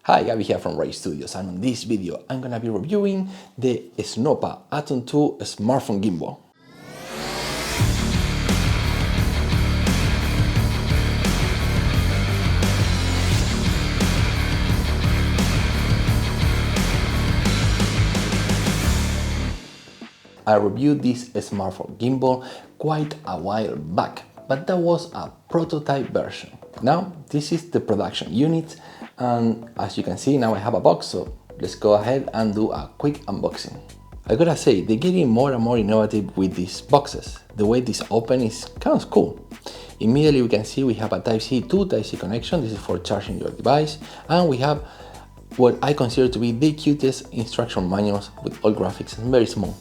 Hi, Gabby here from Ray Studios, and on this video I'm gonna be reviewing the Snoppa Atom 2 smartphone gimbal. I reviewed this smartphone gimbal quite a while back, but that was a prototype version. Now this is the production unit, and as you can see now I have a box, so let's go ahead and do a quick unboxing. I gotta say, they're getting more and more innovative with these boxes. The way this open is kind of cool. Immediately we can see we have a Type-C to Type-C connection. This is for charging your device, and we have what I consider to be the cutest instruction manuals with all graphics and very small.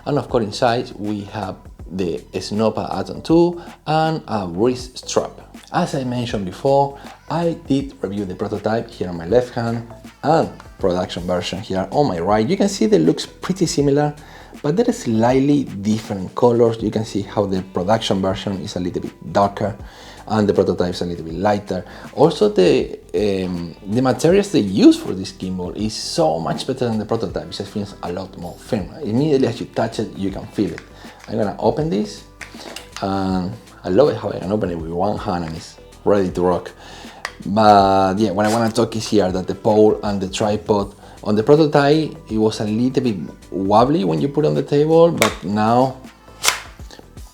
And of course inside we have the Snoppa Atom 2 and a wrist strap. As I mentioned before, I did review the prototype here on my left hand and production version here on my right. You can see they looks pretty similar, but there is slightly different colors. You can see how the production version is a little bit darker and the prototype is a little bit lighter. Also the materials they use for this gimbal is so much better than the prototype. It just feels a lot more firm. Immediately as you touch it, you can feel it. I'm gonna open this, and I love it how I can open it with one hand and it's ready to rock. But yeah, what I want to talk is here that the pole and the tripod on the prototype, it was a little bit wobbly when you put it on the table, but now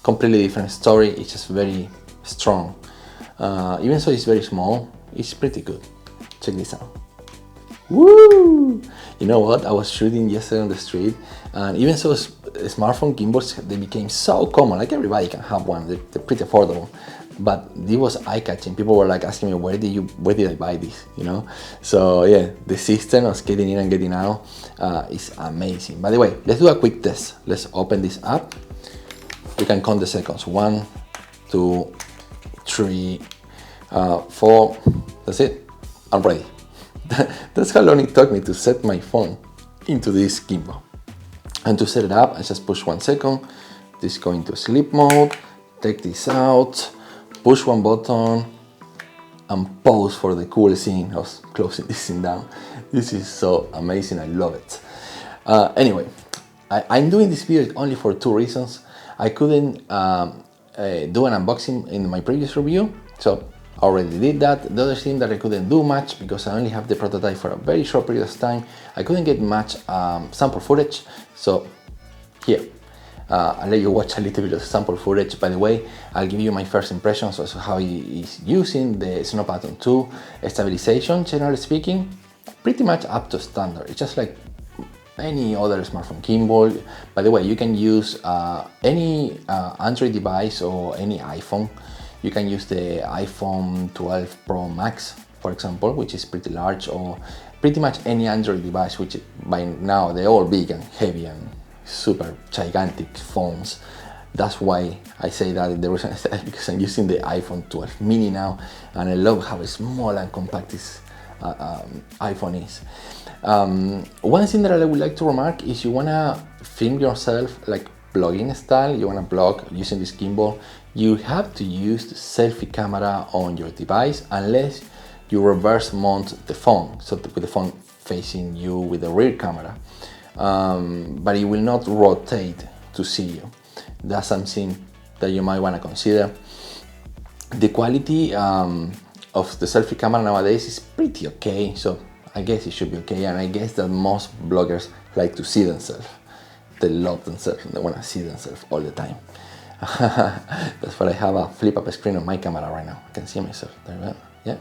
completely different story. It's just very strong. Even so it's very small, it's pretty good. Check this out. Woo! You know what, I was shooting yesterday on the street, and even so smartphone gimbals, they became so common, like everybody can have one, they're pretty affordable. But it was eye-catching. People were like asking me, where did I buy this, you know? So yeah, the system of getting in and getting out is amazing. By the way, let's do a quick test. Let's open this up. You can count the seconds. 1, 2, 3, 4. That's it. I'm ready. That's how long it took me to set my phone into this gimbal. And to set it up, I just push 1 second. This go into sleep mode. Take this out. Push one button and pause for the cool scene. I was closing this thing down. This is so amazing, I love it. Anyway, I'm doing this video only for 2 reasons. I couldn't do an unboxing in my previous review, so I already did that. The other thing that I couldn't do much because I only have the prototype for a very short period of time. I couldn't get much sample footage, so here. I'll let you watch a little bit of sample footage. By the way, I'll give you my first impressions of how he is using the Snoppa Atom 2 stabilization. Generally speaking, pretty much up to standard. It's just like any other smartphone gimbal. By the way, you can use any Android device or any iPhone. You can use the iPhone 12 Pro Max, for example, which is pretty large, or pretty much any Android device, which by now they're all big and heavy and super gigantic phones. That's why I say that. The reason I say that because I'm using the iPhone 12 mini now, and I love how small and compact this iPhone is. One thing that I would like to remark is you wanna film yourself like vlogging style. You wanna vlog using this gimbal. You have to use the selfie camera on your device unless you reverse mount the phone, so with the phone facing you with the rear camera. But it will not rotate to see you. That's something that you might want to consider. The quality of the selfie camera nowadays is pretty okay, so I guess it should be okay, and I guess that most bloggers like to see themselves. They love themselves and they want to see themselves all the time. That's why I have a flip up screen on my camera right now. I can see myself there. Yeah.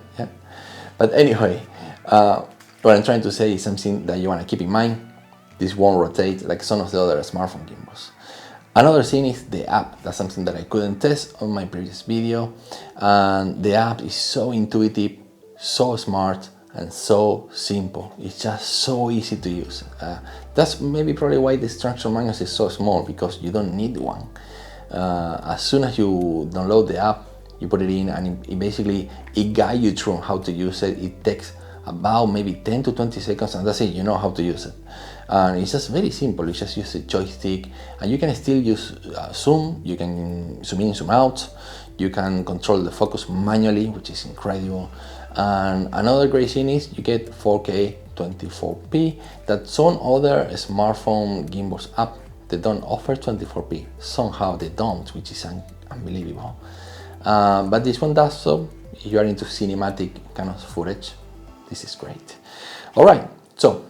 But anyway, what I'm trying to say is something that you want to keep in mind. This won't rotate like some of the other smartphone gimbals. Another thing is the app. That's something that I couldn't test on my previous video. And the app is so intuitive, so smart, and so simple. It's just so easy to use. That's maybe probably why the instruction manual is so small, because you don't need one. As soon as you download the app, you put it in, and it basically guides you through how to use it. It takes about maybe 10 to 20 seconds, and that's it, you know how to use it. And it's just very simple. You just use a joystick, and you can still use zoom. You can zoom in, zoom out. You can control the focus manually, which is incredible. And another great thing is you get 4K 24p that some other smartphone gimbals app, they don't offer 24p. Somehow they don't, which is unbelievable. But this one does, so if you are into cinematic kind of footage, this is great. All right, so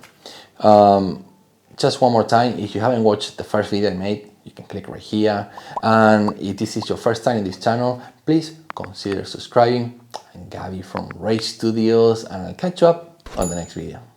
just one more time, if you haven't watched the first video I made, you can click right here. And if this is your first time in this channel, please consider subscribing. I'm Gabby from Ray Studios, and I'll catch you up on the next video.